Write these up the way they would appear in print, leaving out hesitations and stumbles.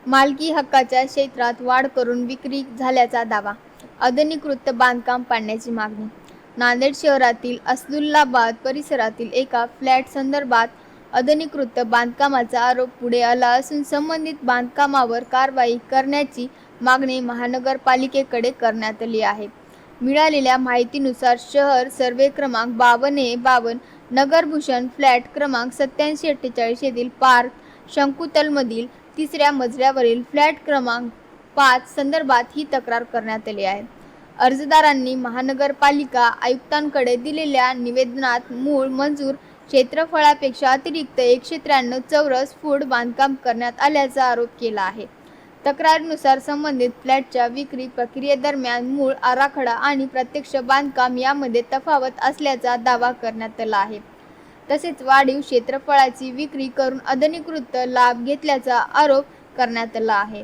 मालकी हक्काच्या क्षेत्रात वाढ करून विक्री झाल्याचा दावा. अनधिकृत बांधकाम पाडण्याची मागणी. नांदेड शहरातील असदुल्लाबाद परिसरातील एका फ्लॅट संदर्भात अनधिकृत बांधकामाचा आरोप पुढे आला असून संबंधित बांधकामावर कारवाई करण्याची मागणी महानगरपालिकेकडे करण्यात आली आहे. मिळालेल्या माहितीनुसार शहर सर्वे क्रमांक 52/52 नगरभूषण फ्लॅट क्रमांक 8748 येथील पार्क शंकुतलमधील 3ऱ्या मजल्यावरील फ्लॅट क्रमांक 5 संदर्भात ही तक्रार करण्यात आली आहे. अर्जदारांनी महानगरपालिका आयुक्तांकडे दिलेल्या निवेदनात मूळ मंजूर क्षेत्रफळापेक्षा अतिरिक्त 193 चौरस फूट बांधकाम करण्यात आल्याचा आरोप केला आहे. तक्रारीनुसार संबंधित फ्लॅटच्या विक्री प्रक्रियेदरम्यान मूळ आराखडा आणि प्रत्यक्ष बांधकाम यामध्ये तफावत असल्याचा दावा करण्यात आला आहे. तसेच वाढीव क्षेत्रफळाची विक्री करून अनधिकृत लाभ घेतल्याचा आरोप करण्यात आला आहे.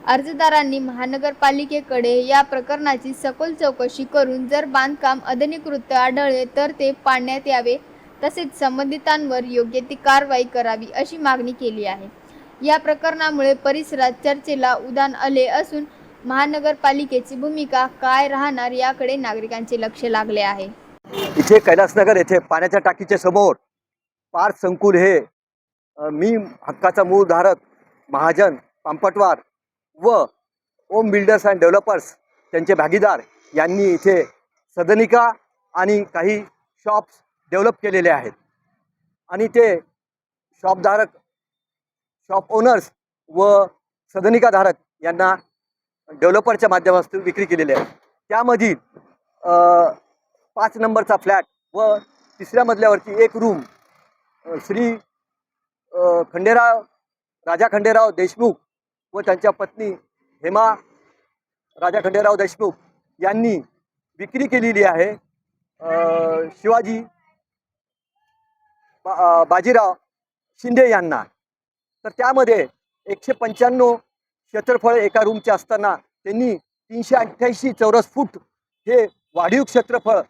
अर्जदारांनी महानगरपालिकेकडे या प्रकरणाची सखोल चौकशी करून जर बांधकाम अनधिकृत आढळले तर ते पाडण्यात यावे, तसेच संबंधितांवर योग्य ती कारवाई करावी अशी मागणी केली आहे. या प्रकरणामुळे परिसरात चर्चेला उधाण आले असून महानगरपालिकेची भूमिका काय राहणार याकडे नागरिकांचे लक्ष लागले आहे. इथे कैलासनगर येथे पाण्याच्या टाकीच्या समोर पार्क संकुल हे मी हक्काचा मूळ धारक महाजन पांपटवार व ओम बिल्डर्स अँड डेव्हलपर्स त्यांचे भागीदार यांनी इथे सदनिका आणि काही शॉप्स डेव्हलप केलेले आहेत आणि ते शॉप ओनर्स व सदनिकाधारक यांना डेव्हलपरच्या माध्यमातून विक्री केलेली आहे. त्यामधील 5 नंबरचा फ्लॅट व 3ऱ्या मजल्यावरची एक रूम श्री राजा खंडेराव देशमुख व त्यांच्या पत्नी हेमा राजा खंडेराव देशमुख यांनी विक्री केलेली आहे. शिवाजी बाजीराव शिंदे यांना. तर त्यामध्ये 195 क्षेत्रफळ एका रूमचे असताना त्यांनी 388 चौरस फूट हे वाढीव क्षेत्रफळ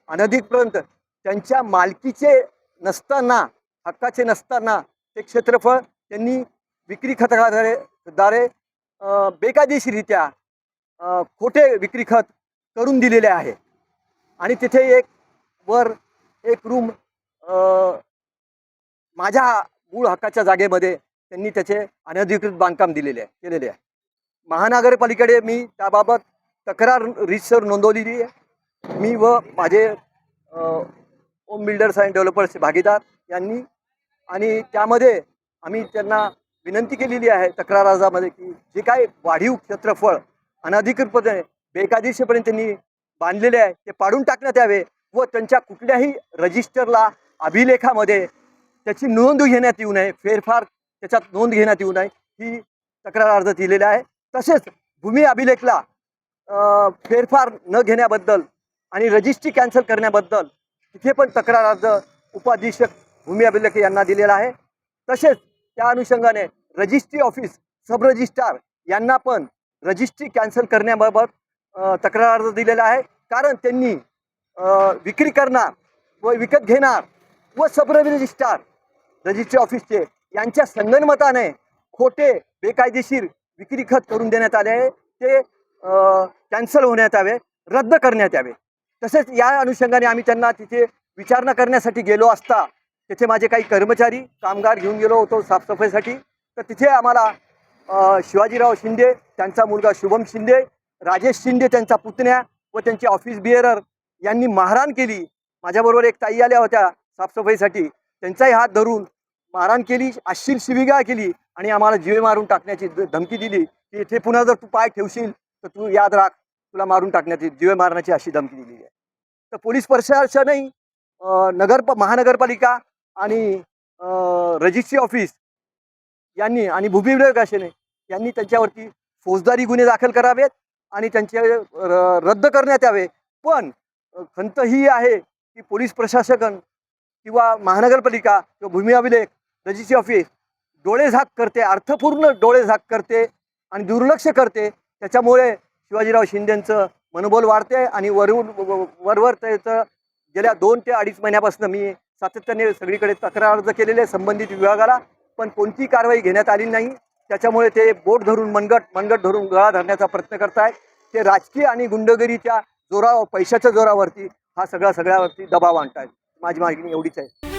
अनधिकृत त्यांच्या मालकीचे नसताना, हक्काचे नसताना ते क्षेत्रफळ त्यांनी विक्री खताद्वारे बेकायदेशीररित्या खोटे विक्री खत करून दिलेले आहे. आणि तिथे एक रूम माझ्या मूळ हक्काच्या जागेमध्ये त्यांनी त्याचे अनधिकृत बांधकाम केलेले आहे. महानगरपालिकेकडे मी त्याबाबत तक्रार रीतसर नोंदवलेली आहे. मी व माझे ओम बिल्डर्स अँड डेव्हलपर्सचे भागीदार यांनी. आणि त्यामध्ये आम्ही त्यांना विनंती केलेली आहे तक्रार अर्जामध्ये की जे काय वाढीव क्षेत्रफळ अनधिकृतपणे बेकायदेशीरपणे त्यांनी बांधलेले आहे ते पाडून टाकण्यात यावे व त्यांच्या कुठल्याही रजिस्टरला अभिलेखामध्ये त्याची नोंद घेण्यात येऊ नये, फेरफार त्याच्यात नोंद घेण्यात येऊ नये ही तक्रार अर्ज दिलेला आहे. तसेच भूमी अभिलेखला फेरफार न घेण्याबद्दल आणि रजिस्ट्री कॅन्सल करण्याबद्दल तिथे पण तक्रार अर्ज उपाधीक्षक भूमी अभिलेख यांना दिलेला आहे. तसेच त्या अनुषंगाने रजिस्ट्री ऑफिस सब रजिस्ट्रार यांना पण रजिस्ट्री कॅन्सल करण्याबाबत तक्रार अर्ज दिलेला आहे. कारण त्यांनी विक्री करणार व विकत घेणार व सब रजिस्ट्रार रजिस्ट्री ऑफिसचे यांच्या संगनमताने खोटे बेकायदेशीर विक्री खत करून देण्यात आले आहे ते कॅन्सल होण्यात यावे, रद्द करण्यात यावे. तसेच या अनुषंगाने आम्ही त्यांना तिथे विचारणा करण्यासाठी गेलो असता तिथे माझे काही कर्मचारी कामगार घेऊन गेलो होतो साफसफाईसाठी. तर तिथे आम्हाला शिवाजीराव शिंदे त्यांचा मुलगा शुभम शिंदे, राजेश शिंदे त्यांचा पुतण्या व त्यांचे ऑफिस बिअरर यांनी मारहाण केली. माझ्याबरोबर एक ताई आल्या होत्या साफसफाईसाठी, त्यांचाही हात धरून मारहाण केली, अश्लील शिवीगाळ केली आणि आम्हाला जीवे मारून टाकण्याची धमकी दिली की इथे पुन्हा जर तू पाय ठेवशील तर तू याद राख, तुला मारून टाकण्याची, जीवे मारण्याची अशी धमकी दिलेली आहे. तर पोलीस प्रशासनही महानगरपालिका आणि रजिस्ट्री ऑफिस यांनी आणि भूमी विभागाने यांनी त्यांच्यावरती फौजदारी गुन्हे दाखल करावेत आणि त्यांचे रद्द करण्यात यावे. पण खंत ही आहे की पोलीस प्रशासन किंवा महानगरपालिका किंवा भूमी अभिलेख रजिस्ट्री ऑफिस डोळेझाक करते, अर्थपूर्ण डोळेझाक करते आणि दुर्लक्ष करते. त्याच्यामुळे शिवाजीराव शिंदेंचं मनोबल वाढते आणि वरवर त्याचं गेल्या 2 ते 2.5 महिन्यापासून मी सातत्याने सगळीकडे तक्रार अर्ज केलेले आहे संबंधित विभागाला, पण कोणती कारवाई घेण्यात आली नाही. त्याच्यामुळे ते बोट धरून मनगट धरून गळा धरण्याचा प्रयत्न करतायत. ते राजकीय आणि गुंडगिरीच्या जोरावर, पैशाच्या जोरावरती हा सगळ्यावरती दबाव आणतायत. माझी मागणी एवढीच आहे.